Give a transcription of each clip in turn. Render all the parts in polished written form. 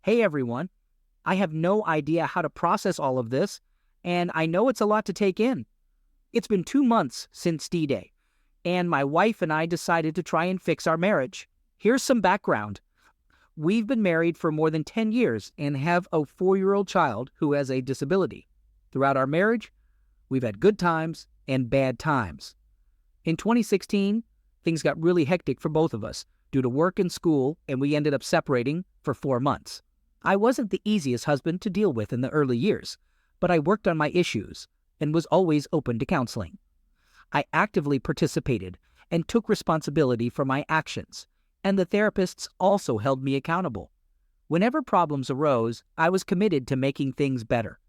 Hey everyone, I have no idea how to process all of this, and I know it's a lot to take in. It's been 2 months since D-Day, and my wife and I decided to try and fix our marriage. Here's some background. We've been married for more than 10 years and have a 4-year-old child who has a disability. Throughout our marriage, we've had good times and bad times. In 2016, things got really hectic for both of us due to work and school, and we ended up separating for 4 months. I wasn't the easiest husband to deal with in the early years, but I worked on my issues and was always open to counseling. I actively participated and took responsibility for my actions, and the therapists also held me accountable. Whenever problems arose, I was committed to making things better.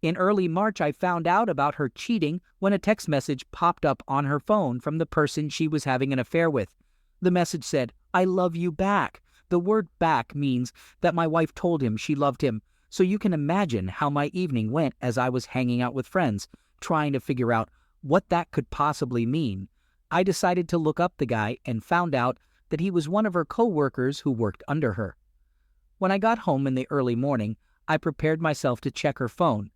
In early March, I found out about her cheating when a text message popped up on her phone from the person she was having an affair with. The message said, "I love you back." The word back means that my wife told him she loved him, so you can imagine how my evening went as I was hanging out with friends, trying to figure out what that could possibly mean. I decided to look up the guy and found out that he was one of her co-workers who worked under her. When I got home in the early morning, I prepared myself to check her phone,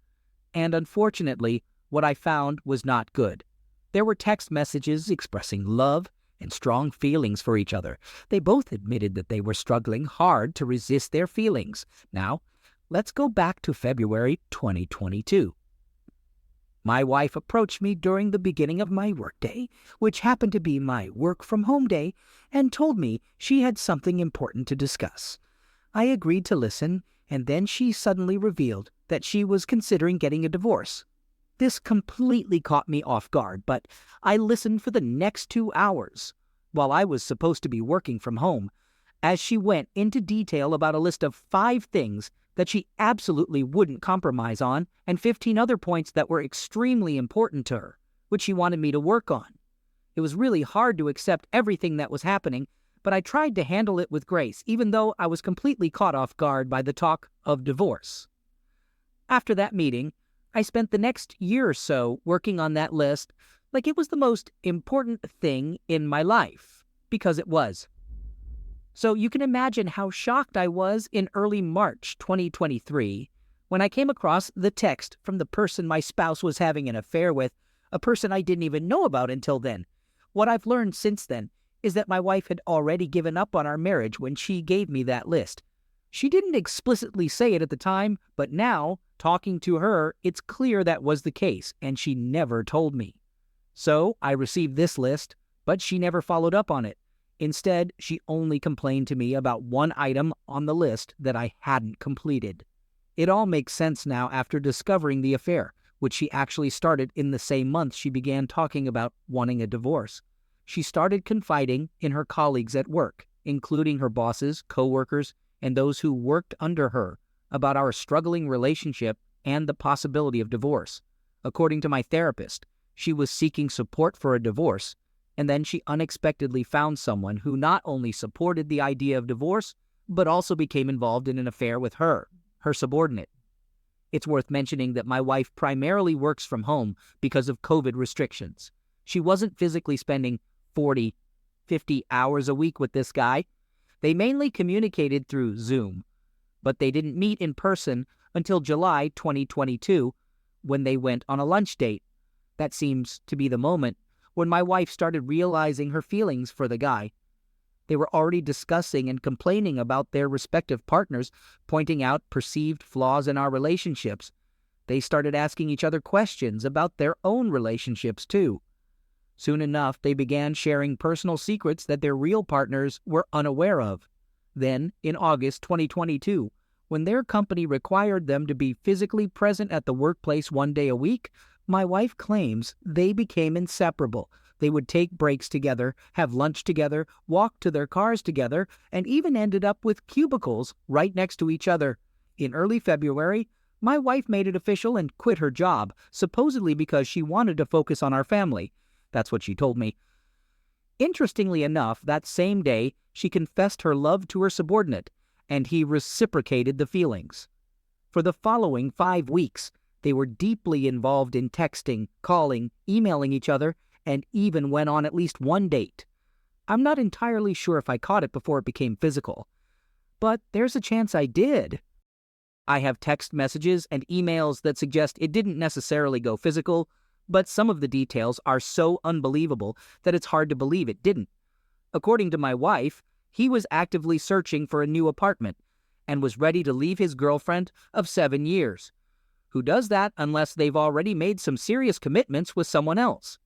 and unfortunately, what I found was not good. There were text messages expressing love and strong feelings for each other. They both admitted that they were struggling hard to resist their feelings. Now, let's go back to February 2022. My wife approached me during the beginning of my workday, which happened to be my work-from-home day, and told me she had something important to discuss. I agreed to listen, and then she suddenly revealed that she was considering getting a divorce. This completely caught me off guard, but I listened for the next 2 hours while I was supposed to be working from home, as she went into detail about a list of 5 things that she absolutely wouldn't compromise on and 15 other points that were extremely important to her, which she wanted me to work on. It was really hard to accept everything that was happening, but I tried to handle it with grace, even though I was completely caught off guard by the talk of divorce. After that meeting, I spent the next year or so working on that list like it was the most important thing in my life, because it was. So you can imagine how shocked I was in early March 2023 when I came across the text from the person my spouse was having an affair with, a person I didn't even know about until then. What I've learned since then is that my wife had already given up on our marriage when she gave me that list. She didn't explicitly say it at the time, but now, talking to her, it's clear that was the case, and she never told me. So I received this list, but she never followed up on it. Instead, she only complained to me about one item on the list that I hadn't completed. It all makes sense now after discovering the affair, which she actually started in the same month she began talking about wanting a divorce. She started confiding in her colleagues at work, including her bosses, co-workers, and those who worked under her, about our struggling relationship and the possibility of divorce. According to my therapist, she was seeking support for a divorce, and then she unexpectedly found someone who not only supported the idea of divorce, but also became involved in an affair with her subordinate. It's worth mentioning that my wife primarily works from home because of COVID restrictions. She wasn't physically spending 40, 50 hours a week with this guy. They mainly communicated through Zoom, but they didn't meet in person until July 2022 when they went on a lunch date. That seems to be the moment when my wife started realizing her feelings for the guy. They were already discussing and complaining about their respective partners, pointing out perceived flaws in our relationships. They started asking each other questions about their own relationships too. Soon enough, they began sharing personal secrets that their real partners were unaware of. Then, in August 2022, when their company required them to be physically present at the workplace 1 day a week, my wife claims they became inseparable. They would take breaks together, have lunch together, walk to their cars together, and even ended up with cubicles right next to each other. In early February, my wife made it official and quit her job, supposedly because she wanted to focus on our family. That's what she told me. Interestingly enough, that same day, she confessed her love to her subordinate, and he reciprocated the feelings. For the following 5 weeks, they were deeply involved in texting, calling, emailing each other, and even went on at least one date. I'm not entirely sure if I caught it before it became physical, but there's a chance I did. I have text messages and emails that suggest it didn't necessarily go physical, but some of the details are so unbelievable that it's hard to believe it didn't. According to my wife, he was actively searching for a new apartment and was ready to leave his girlfriend of 7 years. Who does that unless they've already made some serious commitments with someone else?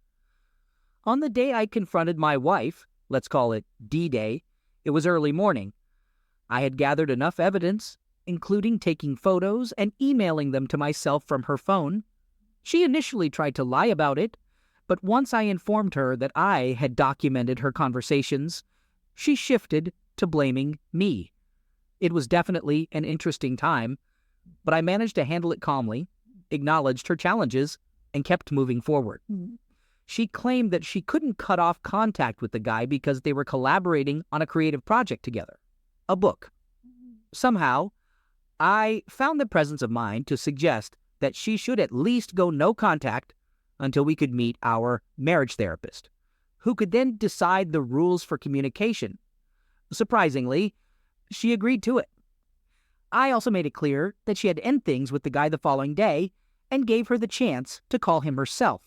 On the day I confronted my wife, let's call it D-Day, it was early morning. I had gathered enough evidence, including taking photos and emailing them to myself from her phone. She initially tried to lie about it, but once I informed her that I had documented her conversations, she shifted to blaming me. It was definitely an interesting time, but I managed to handle it calmly, acknowledged her challenges, and kept moving forward. She claimed that she couldn't cut off contact with the guy because they were collaborating on a creative project together, a book. Somehow, I found the presence of mind to suggest that she should at least go no contact until we could meet our marriage therapist, who could then decide the rules for communication. Surprisingly, she agreed to it. I also made it clear that she had to end things with the guy the following day and gave her the chance to call him herself.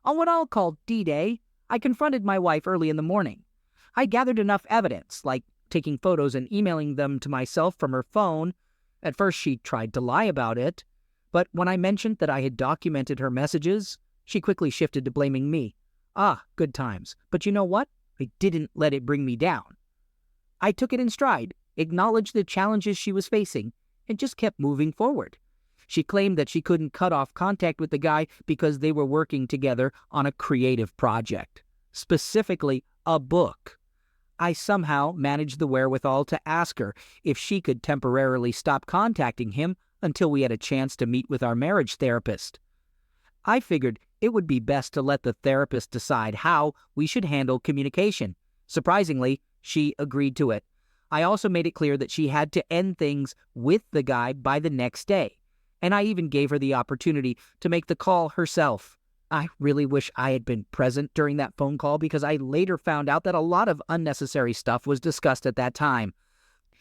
On what I'll call D-Day, I confronted my wife early in the morning. I gathered enough evidence, like taking photos and emailing them to myself from her phone. At first, she tried to lie about it, but when I mentioned that I had documented her messages, she quickly shifted to blaming me. Good times. But you know what? I didn't let it bring me down. I took it in stride, acknowledged the challenges she was facing, and just kept moving forward. She claimed that she couldn't cut off contact with the guy because they were working together on a creative project, specifically a book. I somehow managed the wherewithal to ask her if she could temporarily stop contacting him until we had a chance to meet with our marriage therapist. I figured it would be best to let the therapist decide how we should handle communication. Surprisingly, she agreed to it. I also made it clear that she had to end things with the guy by the next day, and I even gave her the opportunity to make the call herself. I really wish I had been present during that phone call because I later found out that a lot of unnecessary stuff was discussed at that time.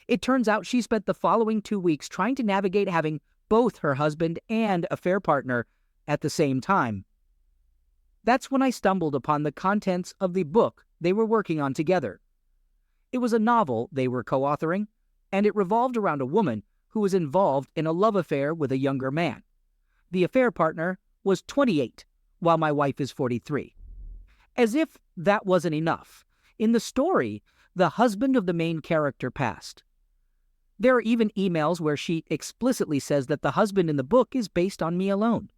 It turns out she spent the following 2 weeks trying to navigate having both her husband and affair partner at the same time. That's when I stumbled upon the contents of the book they were working on together. It was a novel they were co-authoring, and it revolved around a woman who was involved in a love affair with a younger man. The affair partner was 28, while my wife is 43. As if that wasn't enough, in the story, the husband of the main character passed. There are even emails where she explicitly says that the husband in the book is based on me alone.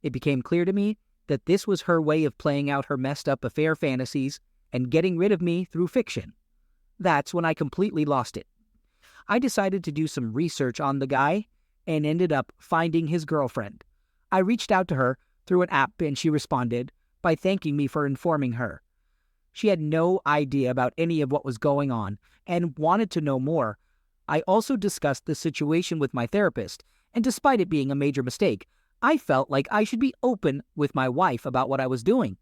It became clear to me that this was her way of playing out her messed up affair fantasies and getting rid of me through fiction. That's when I completely lost it. I decided to do some research on the guy and ended up finding his girlfriend. I reached out to her through an app and she responded by thanking me for informing her. She had no idea about any of what was going on and wanted to know more. I also discussed the situation with my therapist, and despite it being a major mistake, I felt like I should be open with my wife about what I was doing.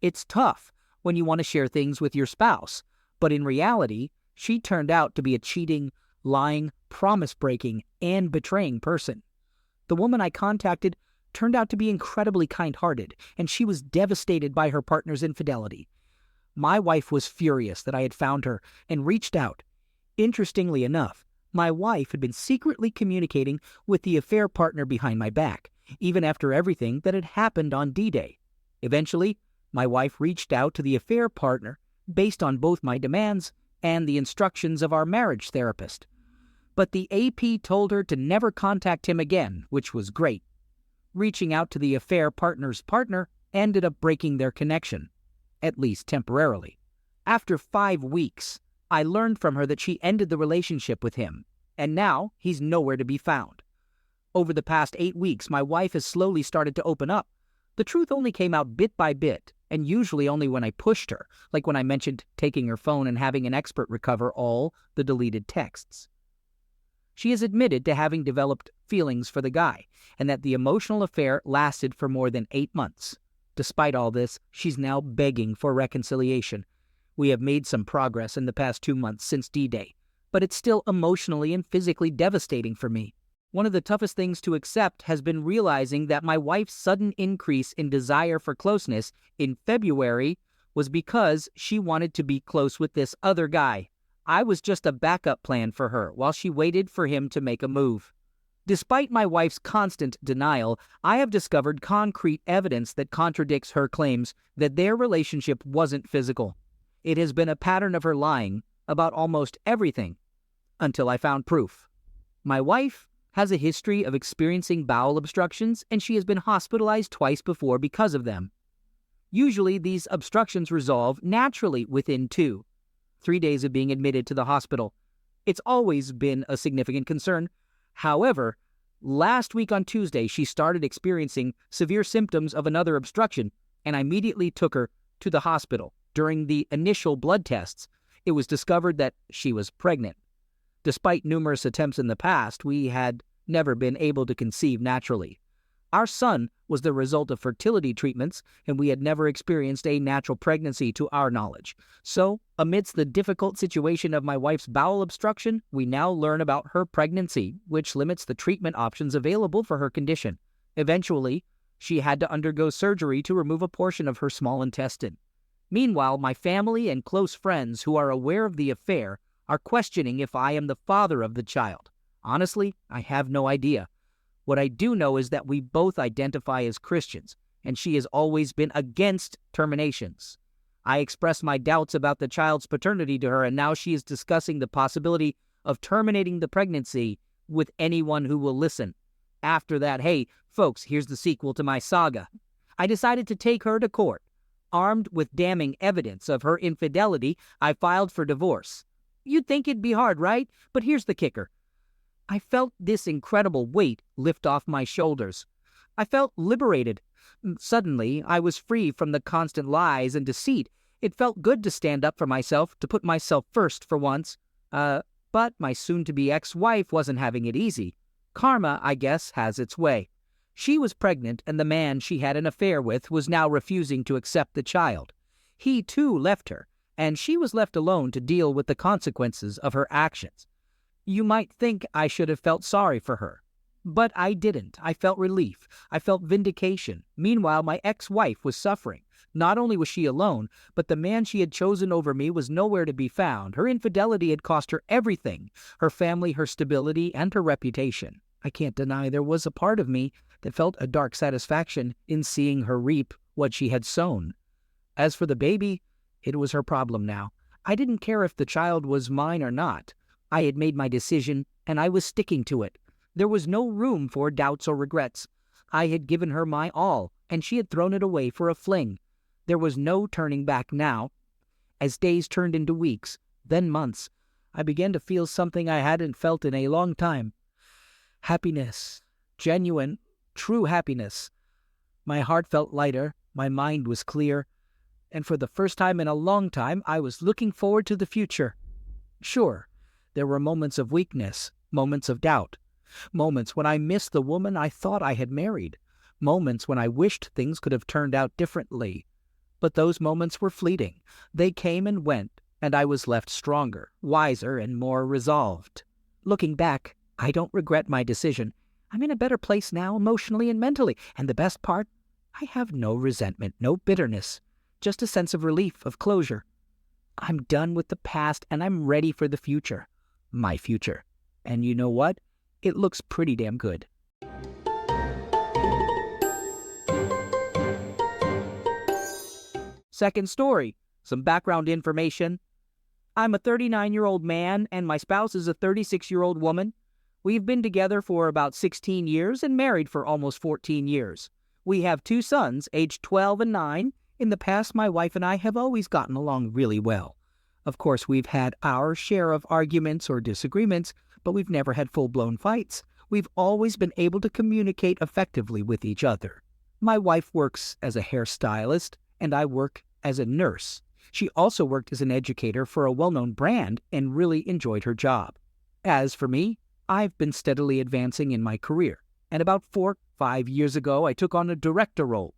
It's tough when you want to share things with your spouse, but in reality, she turned out to be a cheating, lying, promise-breaking, and betraying person. The woman I contacted turned out to be incredibly kind-hearted, and she was devastated by her partner's infidelity. My wife was furious that I had found her and reached out. Interestingly enough, my wife had been secretly communicating with the affair partner behind my back, even after everything that had happened on D-Day. Eventually, my wife reached out to the affair partner based on both my demands and the instructions of our marriage therapist. But the AP told her to never contact him again, which was great. Reaching out to the affair partner's partner ended up breaking their connection, at least temporarily. After 5 weeks, I learned from her that she ended the relationship with him, and now he's nowhere to be found. Over the past 8 weeks, my wife has slowly started to open up. The truth only came out bit by bit, and usually only when I pushed her, like when I mentioned taking her phone and having an expert recover all the deleted texts. She has admitted to having developed feelings for the guy, and that the emotional affair lasted for more than 8 months. Despite all this, she's now begging for reconciliation. We have made some progress in the past 2 months since D-Day, but it's still emotionally and physically devastating for me. One of the toughest things to accept has been realizing that my wife's sudden increase in desire for closeness in February was because she wanted to be close with this other guy. I was just a backup plan for her while she waited for him to make a move. Despite my wife's constant denial, I have discovered concrete evidence that contradicts her claims that their relationship wasn't physical. It has been a pattern of her lying about almost everything until I found proof. My wife has a history of experiencing bowel obstructions, and she has been hospitalized twice before because of them. Usually, these obstructions resolve naturally within 2-3 days of being admitted to the hospital. It's always been a significant concern. However, last week on Tuesday, she started experiencing severe symptoms of another obstruction, and I immediately took her to the hospital. During the initial blood tests, it was discovered that she was pregnant. Despite numerous attempts in the past, we had never been able to conceive naturally. Our son was the result of fertility treatments, and we had never experienced a natural pregnancy to our knowledge. So, amidst the difficult situation of my wife's bowel obstruction, we now learn about her pregnancy, which limits the treatment options available for her condition. Eventually, she had to undergo surgery to remove a portion of her small intestine. Meanwhile, my family and close friends who are aware of the affair are questioning if I am the father of the child. Honestly, I have no idea. What I do know is that we both identify as Christians, and she has always been against terminations. I expressed my doubts about the child's paternity to her, and now she is discussing the possibility of terminating the pregnancy with anyone who will listen. After that, hey, folks, here's the sequel to my saga. I decided to take her to court. Armed with damning evidence of her infidelity, I filed for divorce. You'd think it'd be hard, right? But here's the kicker. I felt this incredible weight lift off my shoulders. I felt liberated. Suddenly, I was free from the constant lies and deceit. It felt good to stand up for myself, to put myself first for once. But my soon-to-be ex-wife wasn't having it easy. Karma, I guess, has its way. She was pregnant, and the man she had an affair with was now refusing to accept the child. He, too, left her, and she was left alone to deal with the consequences of her actions. You might think I should have felt sorry for her, but I didn't. I felt relief. I felt vindication. Meanwhile, my ex-wife was suffering. Not only was she alone, but the man she had chosen over me was nowhere to be found. Her infidelity had cost her everything, her family, her stability, and her reputation. I can't deny there was a part of me that felt a dark satisfaction in seeing her reap what she had sown. As for the baby, it was her problem now. I didn't care if the child was mine or not. I had made my decision, and I was sticking to it. There was no room for doubts or regrets. I had given her my all, and she had thrown it away for a fling. There was no turning back now. As days turned into weeks, then months, I began to feel something I hadn't felt in a long time. Happiness. Genuine, true happiness. My heart felt lighter, my mind was clear, and for the first time in a long time, I was looking forward to the future. Sure, there were moments of weakness, moments of doubt, moments when I missed the woman I thought I had married, moments when I wished things could have turned out differently. But those moments were fleeting. They came and went, and I was left stronger, wiser, and more resolved. Looking back, I don't regret my decision. I'm in a better place now, emotionally and mentally, and the best part, I have no resentment, no bitterness, just a sense of relief, of closure. I'm done with the past, and I'm ready for the future. My future. And you know what? It looks pretty damn good. Second story. Some background information. I'm a 39-year-old man, and my spouse is a 36-year-old woman. We've been together for about 16 years and married for almost 14 years. We have 2 sons, aged 12 and 9. In the past, my wife and I have always gotten along really well. Of course, we've had our share of arguments or disagreements, but we've never had full-blown fights. We've always been able to communicate effectively with each other. My wife works as a hairstylist, and I work as a nurse. She also worked as an educator for a well-known brand and really enjoyed her job. As for me, I've been steadily advancing in my career, and about 4-5 years ago, I took on a director role.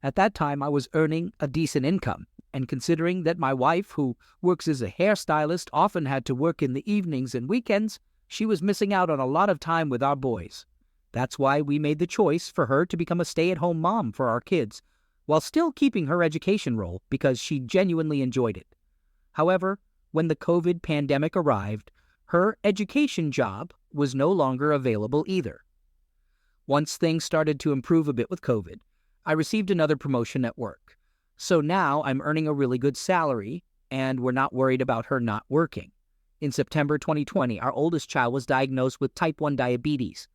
At that time, I was earning a decent income. And considering that my wife, who works as a hairstylist, often had to work in the evenings and weekends, she was missing out on a lot of time with our boys. That's why we made the choice for her to become a stay-at-home mom for our kids, while still keeping her education role because she genuinely enjoyed it. However, when the COVID pandemic arrived, her education job was no longer available either. Once things started to improve a bit with COVID, I received another promotion at work. So now I'm earning a really good salary, and we're not worried about her not working. In September 2020, our oldest child was diagnosed with type 1 diabetes.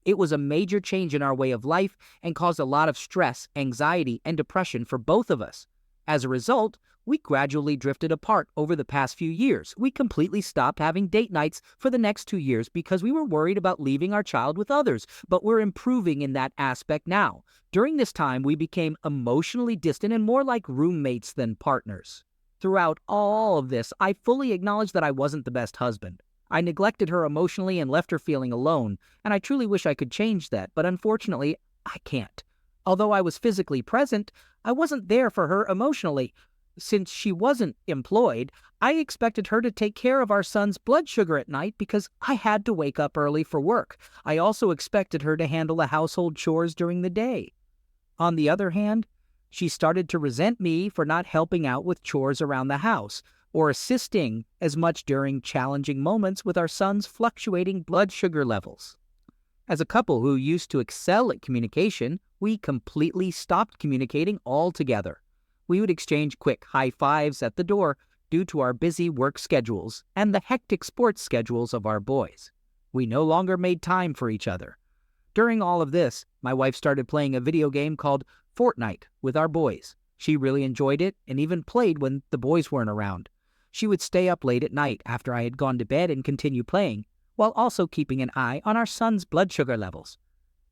It was a major change in our way of life and caused a lot of stress, anxiety, and depression for both of us. As a result, we gradually drifted apart over the past few years. We completely stopped having date nights for the next 2 years because we were worried about leaving our child with others, but we're improving in that aspect now. During this time, we became emotionally distant and more like roommates than partners. Throughout all of this, I fully acknowledge that I wasn't the best husband. I neglected her emotionally and left her feeling alone, and I truly wish I could change that, but unfortunately, I can't. Although I was physically present, I wasn't there for her emotionally. Since she wasn't employed, I expected her to take care of our son's blood sugar at night because I had to wake up early for work. I also expected her to handle the household chores during the day. On the other hand, she started to resent me for not helping out with chores around the house or assisting as much during challenging moments with our son's fluctuating blood sugar levels. As a couple who used to excel at communication, we completely stopped communicating altogether. We would exchange quick high fives at the door due to our busy work schedules and the hectic sports schedules of our boys. We no longer made time for each other. During all of this, my wife started playing a video game called Fortnite with our boys. She really enjoyed it and even played when the boys weren't around. She would stay up late at night after I had gone to bed and continue playing, while also keeping an eye on our son's blood sugar levels.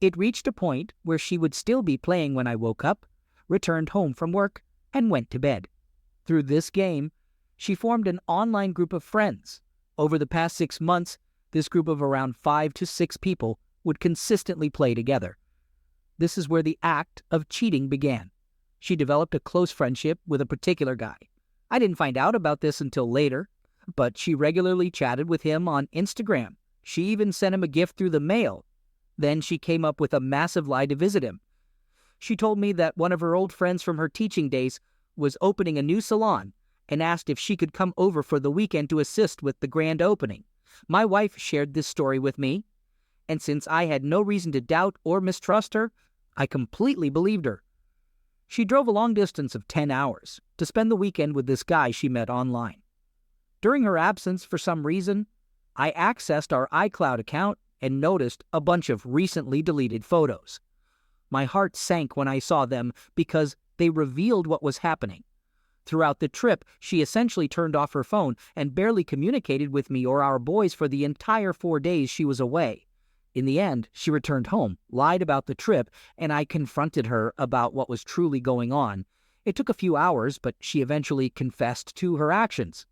It reached a point where she would still be playing when I woke up, returned home from work, and went to bed. Through this game, she formed an online group of friends. Over the past 6 months, this group of around 5 to 6 people would consistently play together. This is where the act of cheating began. She developed a close friendship with a particular guy. I didn't find out about this until later, but she regularly chatted with him on Instagram. She even sent him a gift through the mail. Then she came up with a massive lie to visit him. She told me that one of her old friends from her teaching days was opening a new salon and asked if she could come over for the weekend to assist with the grand opening. My wife shared this story with me, and since I had no reason to doubt or mistrust her, I completely believed her. She drove a long distance of 10 hours to spend the weekend with this guy she met online. During her absence, for some reason, I accessed our iCloud account and noticed a bunch of recently deleted photos. My heart sank when I saw them because they revealed what was happening. Throughout the trip, she essentially turned off her phone and barely communicated with me or our boys for the entire 4 days she was away. In the end, she returned home, lied about the trip, and I confronted her about what was truly going on. It took a few hours, but she eventually confessed to her actions.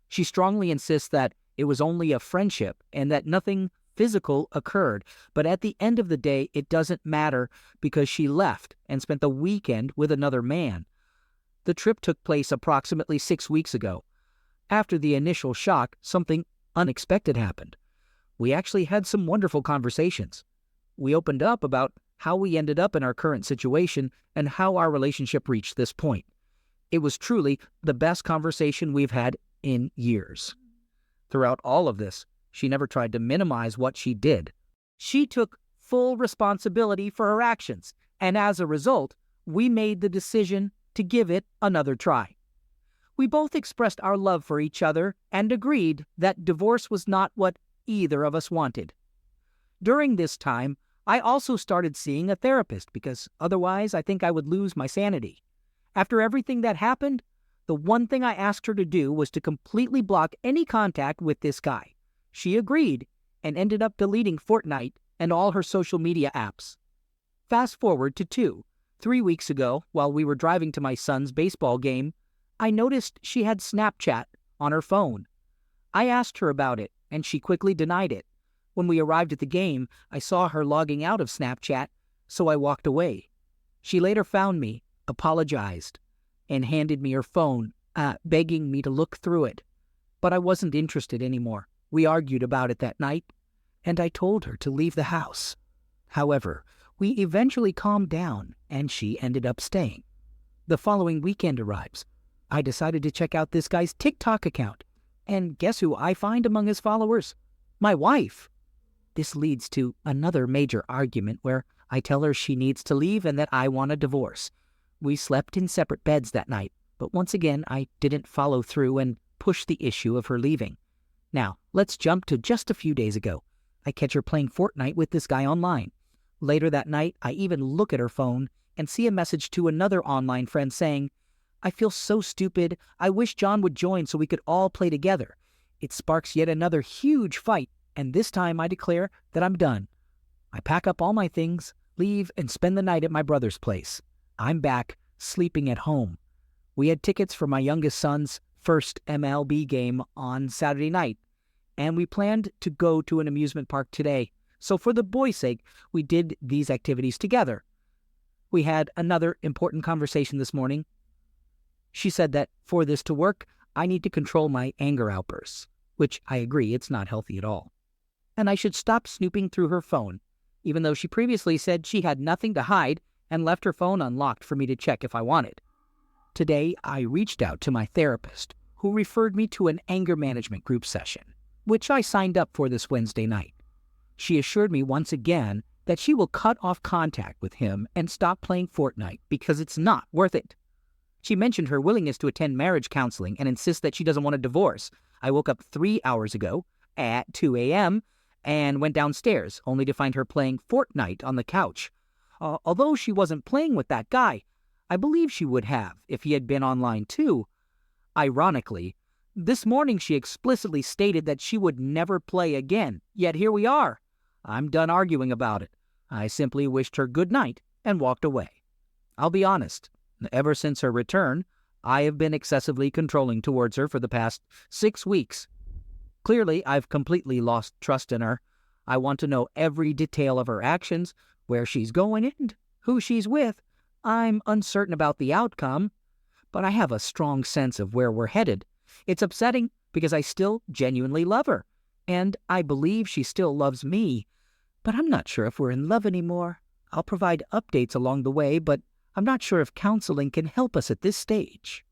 She strongly insists that it was only a friendship and that nothing physical occurred, but at the end of the day, it doesn't matter because she left and spent the weekend with another man. The trip took place approximately 6 weeks ago. After the initial shock, something unexpected happened. We actually had some wonderful conversations. We opened up about how we ended up in our current situation and how our relationship reached this point. It was truly the best conversation we've had in years. Throughout all of this, she never tried to minimize what she did. She took full responsibility for her actions, and as a result, we made the decision to give it another try. We both expressed our love for each other and agreed that divorce was not what either of us wanted. During this time, I also started seeing a therapist because otherwise I think I would lose my sanity. After everything that happened, the one thing I asked her to do was to completely block any contact with this guy. She agreed and ended up deleting Fortnite and all her social media apps. Fast forward to 3 weeks ago, while we were driving to my son's baseball game, I noticed she had Snapchat on her phone. I asked her about it, and she quickly denied it. When we arrived at the game, I saw her logging out of Snapchat, so I walked away. She later found me, apologized, and handed me her phone, begging me to look through it. But I wasn't interested anymore. We argued about it that night, and I told her to leave the house. However, we eventually calmed down, and she ended up staying. The following weekend arrives. I decided to check out this guy's TikTok account, and guess who I find among his followers? My wife. This leads to another major argument where I tell her she needs to leave and that I want a divorce. We slept in separate beds that night, but once again I didn't follow through and push the issue of her leaving. Now, let's jump to just a few days ago. I catch her playing Fortnite with this guy online. Later that night, I even look at her phone and see a message to another online friend saying, "I feel so stupid. I wish John would join so we could all play together." It sparks yet another huge fight, and this time I declare that I'm done. I pack up all my things, leave, and spend the night at my brother's place. I'm back, sleeping at home. We had tickets for my youngest son's first MLB game on Saturday night, and we planned to go to an amusement park today. So for the boys' sake, we did these activities together. We had another important conversation this morning. She said that for this to work, I need to control my anger outbursts, which I agree, it's not healthy at all. And I should stop snooping through her phone, even though she previously said she had nothing to hide and left her phone unlocked for me to check if I wanted. Today, I reached out to my therapist, who referred me to an anger management group session, which I signed up for this Wednesday night. She assured me once again that she will cut off contact with him and stop playing Fortnite because it's not worth it. She mentioned her willingness to attend marriage counseling and insists that she doesn't want a divorce. I woke up 3 hours ago at 2 a.m. and went downstairs, only to find her playing Fortnite on the couch. Although she wasn't playing with that guy, I believe she would have if he had been online too. Ironically, this morning she explicitly stated that she would never play again, yet here we are. I'm done arguing about it. I simply wished her good night and walked away. I'll be honest, ever since her return, I have been excessively controlling towards her for the past 6 weeks. Clearly, I've completely lost trust in her. I want to know every detail of her actions, where she's going and who she's with. I'm uncertain about the outcome, but I have a strong sense of where we're headed. It's upsetting because I still genuinely love her, and I believe she still loves me. But I'm not sure if we're in love anymore. I'll provide updates along the way, but I'm not sure if counseling can help us at this stage.